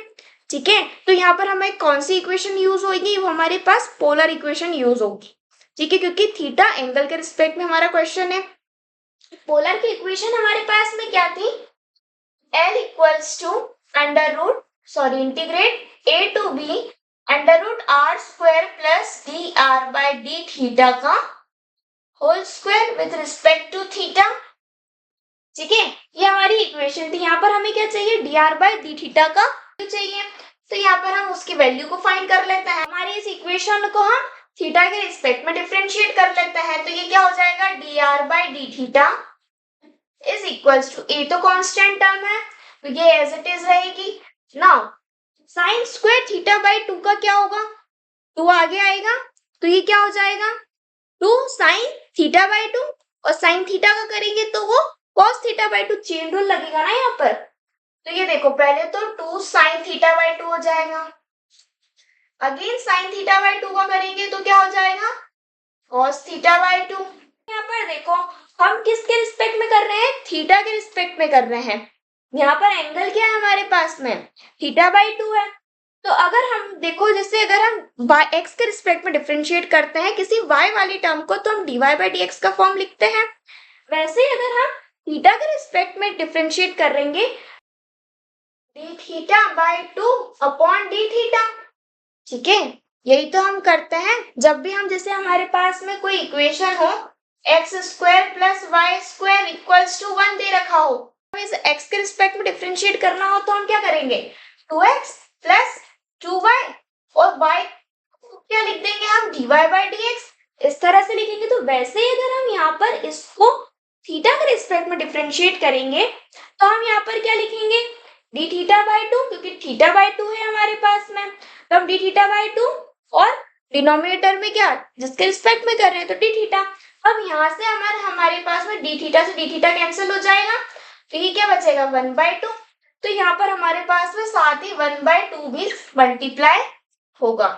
ठीक है, तो यहाँ पर हमें कौन सी इक्वेशन यूज होगी, वो हमारे पास पोलर इक्वेशन यूज होगी। ठीक है, क्योंकि थीटा एंगल के रिस्पेक्ट में हमारा क्वेश्चन है। पोलर की इक्वेशन हमारे पास में क्या थी, L equals to under root integrate a to b under root r square plus d are by D theta का whole square with respect to theta. ठीक है, ये हमारी इक्वेशन थी। यहाँ पर हमें क्या चाहिए, D are by D theta का चाहिए, तो यहाँ पर हम उसकी वैल्यू को फाइंड कर लेते हैं। हमारी इस इक्वेशन को हम थीटा के रिस्पेक्ट में डिफरेंशिएट कर लेते हैं, तो ये क्या हो जाएगा, D are by D theta is equals to a तो कांस्टेंट टर्म है तो ये एज इट इज रहेगी। Now sine square theta by 2 का क्या होगा, 2 आगे आएगा तो ये क्या हो जाएगा, 2 साइन थीटा बाय 2 और साइन थीटा का करेंगे तो वो cos theta by 2, chain rule लगेगा ना यहाँ पर। तो ये देखो पहले तो 2 साइन थीटा बाय 2 हो जाएगा, अगेन साइन थीटा बाय 2 का करेंगे तो क्या हो जाएगा, cos थीटा बाय 2। यहाँ पर देखो हम किसके रिस्पेक्ट में कर रहे हैं, थीटा के रिस्पेक्ट में कर रहे हैं। यहाँ पर एंगल क्या है हमारे पास में, थीटा बाय 2 है। तो अगर हम देखो, जैसे अगर हम x के रिस्पेक्ट में डिफरेंशिएट करते हैं किसी y वाली टर्म को तो हम dy बाय dx का फॉर्म लिखते हैं। वैसे ही अगर हम थीटा के रिस्पेक्ट में डिफरेंशिएट करेंगे d theta by 2 upon d theta. ठीक है, यही तो हम करते हैं जब भी हम, जैसे हमारे पास में कोई इक्वेशन हो X square plus Y square equals to 1 दे रखा हो, इस x के रिस्पेक्ट में डिफरेंशिएट करना हो तो हम क्या करेंगे, 2x प्लस 2y और y क्या लिख देंगे हम, dy बाय dx, इस तरह से लिखेंगे। तो वैसे ही अगर हम यहाँ पर इसको थीटा के रिस्पेक्ट में डिफरेंशिएट करेंगे तो हम यहाँ पर क्या लिखेंगे, d थीटा बाय 2, क्योंकि थीटा बाय 2 है हमारे पास में, तो हम d थीटा बाय 2 और डिनोमिनेटर में क्या, जिसके रिस्पेक्ट में कर रहे हैं तो d थीटा। अब यहाँ से हमारे पास में d थीटा से d थीटा कैंसिल हो जाएगा, तो ये क्या बचेगा 1/2। तो यहाँ पर हमारे पास में साथ ही 1/2 भी मल्टीप्लाई होगा।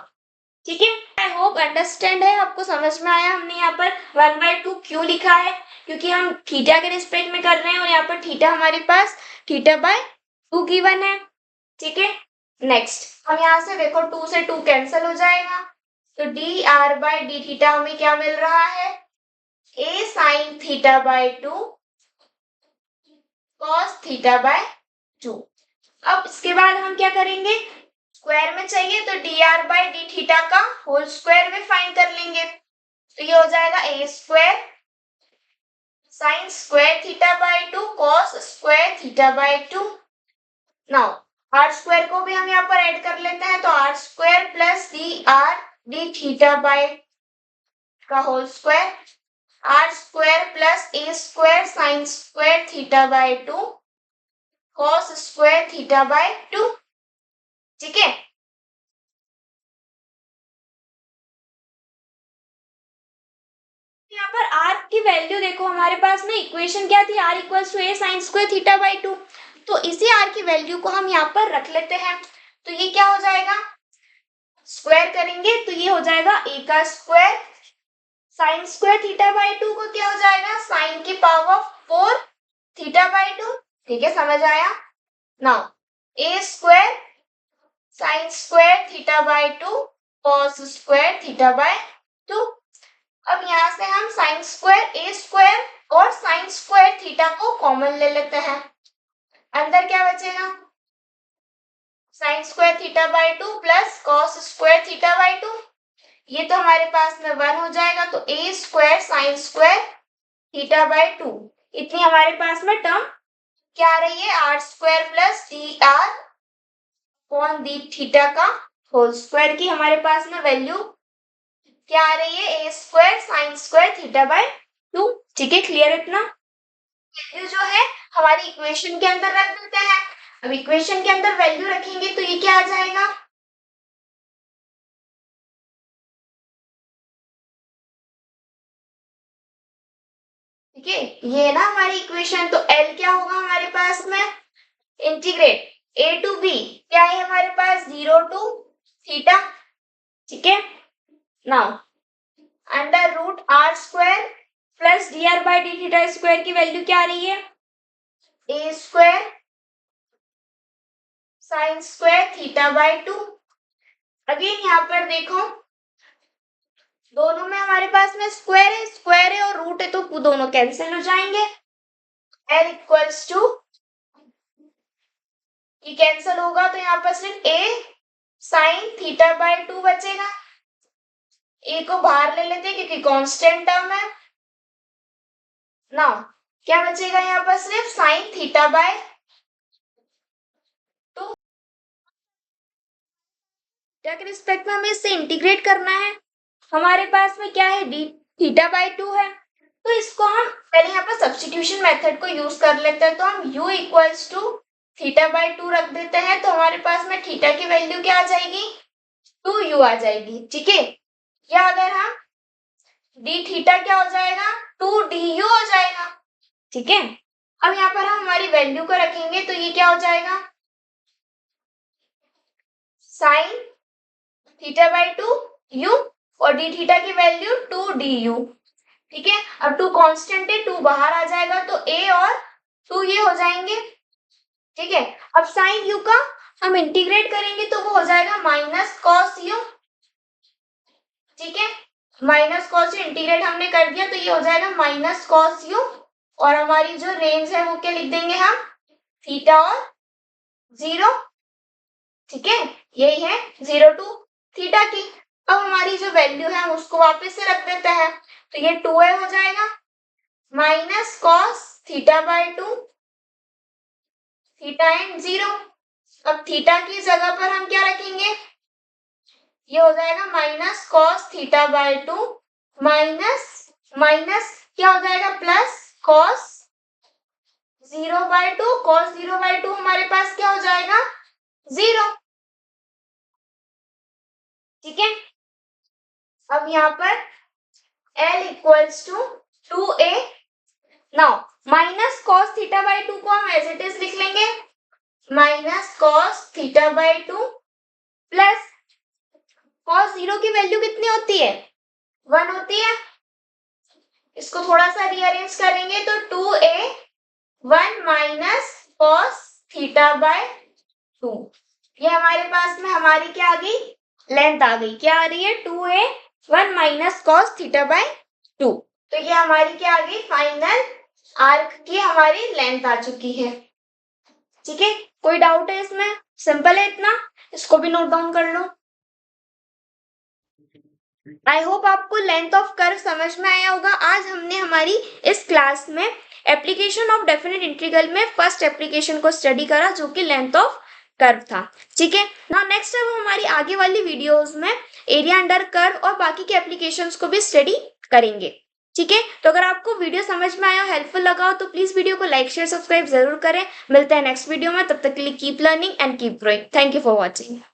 ठीक है, आई होप अंडरस्टैंड है, आपको समझ में आया हमने यहाँ पर 1/2 क्यों लिखा है, क्योंकि हम थीटा के रिस्पेक्ट में कर रहे हैं और यहाँ पर थीटा हमारे पास थीटा बाय 2 गिवन है। ठीक है। नेक्स्ट हम यहाँ से देखो 2 से 2 कैंसिल हो जाएगा, तो d r by d theta हमें क्या मिल रहा है, a sine theta by 2 cos theta by 2। अब इसके बाद हम क्या करेंगे, स्क्वायर में चाहिए तो d r by d theta का होल स्क्वायर में फाइंड कर लेंगे, तो ये हो जाएगा a square sine square theta by 2 cos square theta by 2। Now r square को भी हम यहाँ पर ऐड कर लेते हैं, तो r square plus d r d theta by का whole square, r square plus a square sine square theta by 2 cos square theta by 2। ठीक है। यहाँ पर r की वैल्यू देखो, हमारे पास में इक्वेशन क्या थी, r equals to a sine square theta by 2, तो इसी r की वैल्यू को हम यहाँ पर रख लेते हैं, तो ये क्या हो जाएगा, स्क्वायर करेंगे तो ये हो जाएगा a का square sine square theta by 2 को क्या हो जाएगा, साइन की पावर 4 थीटा बाई 2। ठीक है, समझ आया। Now a square sine square theta by 2 cos square theta by 2। अब यहाँ से हम साइन स्क्वायर ए स्क्वायर और साइन स्क्वायर थीटा को कॉमन ले लेते हैं, अंदर क्या बचेगा, sign square theta by 2 plus cos square theta by 2, ये तो हमारे पास में 1 हो जाएगा, तो a square sine square theta by 2, इतनी हमारे पास में टर्म क्या आ रही है, r square plus d r upon d theta का होल स्क्वायर की हमारे पास में वैल्यू क्या आ रही है, a square sine square theta by 2। ठीक है, क्लियर इतना। वैल्यू जो है हमारी इक्वेशन के अंदर रख देते हैं, अब इक्वेशन के अंदर वैल्यू रखेंगे तो ये क्या आ जाएगा, ठीक है, ये ना हमारी इक्वेशन, तो L क्या होगा हमारे पास में, इंटीग्रेट a टू b, क्या है हमारे पास 0 टू थीटा। ठीक है, now under root r square plus d r by d theta square की वैल्यू क्या आ रही है, a square sine square theta by 2। Again यहाँ पर देखो दोनों में हमारे पास में स्क्वायर है और रूट है, तो दोनों कैंसिल हो जाएंगे, L इक्वल्स टू, ये कैंसिल होगा तो यहाँ पर सिर्फ a साइन थीटा बाई 2 बचेगा, a को बाहर ले लेते हैं क्योंकि कांस्टेंट टर्म है। नाउ क्या बचेगा यहाँ पर, सिर्फ साइन थीटा बाई 2, थीटा के रिस्पेक्ट में हमें इससे इंटीग्रेट करना है, हमारे पास में क्या है, डी थीटा बाई 2 है, तो इसको हम पहले यहाँ पर सब्स्टिट्यूशन मेथड को यूज कर लेते हैं, तो हम u equals to theta by 2 रख देते हैं, तो हमारे पास में थीटा की वैल्यू क्या आ जाएगी, 2u आ जाएगी। ठीक है, या अगर हम डी थीटा क्या हो जाएगा, 2du हो जाएगा। ठीक है, अब यहाँ पर हम हमारी वैल्यू को रखेंगे तो ये क्या हो जाएगा, साइन थीटा बाई 2u और डी थीटा की वैल्यू 2du। ठीक है, अब 2 कांस्टेंट है, 2 बाहर आ जाएगा तो a और 2 ये हो जाएंगे। ठीक है, अब साइन u का हम इंटीग्रेट करेंगे तो वो हो जाएगा माइनस कॉस u। ठीक है, माइनस कॉस यू इंटीग्रेट हमने कर दिया तो ये हो जाएगा माइनस कॉस यू, और हमारी जो रेंज है वो क्या लिख देंगे हम, थीटा और 0। ठीक है, यही है 0 टू थीटा की। अब हमारी जो वैल्यू है हम उसको वापस से रख देते हैं, तो ये 2a हो जाएगा minus cos theta by 2 theta and 0। अब थीटा की जगह पर हम क्या रखेंगे, ये हो जाएगा minus cos theta by 2 minus minus क्या हो जाएगा, plus cos 0 by 2, cos 0 by 2 हमारे पास क्या हो जाएगा, 0। ठीक है, अब यहाँ पर L equals to 2a। Now minus cos theta by 2 को हम एज इट इज लिख लेंगे, minus cos theta by 2 plus cos 0 की वैल्यू कितनी होती है, 1 होती है, इसको थोड़ा सा रीअरेंज करेंगे तो 2a 1 minus cos theta by 2। ये हमारे पास में हमारी क्या आ गई, लेंथ आ गई, क्या आ रही है 2a1 minus cos theta by 2। तो ये हमारी क्या आ गई, फाइनल आर्क की हमारी लेंथ आ चुकी है। ठीक है, कोई डाउट है इसमें? सिंपल है इतना, इसको भी नोट डाउन कर लो। आई होप आपको लेंथ ऑफ कर्व समझ में आया होगा। आज हमने हमारी इस क्लास में एप्लीकेशन ऑफ डेफिनेट इंटीग्रल में फर्स्ट एप्लीकेशन को स्टडी करा, जो कि लेंथ ऑफ कर्व था। ठीक है, नाउ नेक्स्ट अब हमारी आगे वाली वीडियोस में एरिया अंडर कर्व और बाकी के एप्लीकेशंस को भी स्टडी करेंगे। ठीक है, तो अगर आपको वीडियो समझ में आया, हेल्पफुल लगा हो, तो प्लीज वीडियो को लाइक शेयर सब्सक्राइब जरूर करें। मिलते हैं नेक्स्ट वीडियो में, तब तक के लिए keep learning and keep growing. Thank you for watching.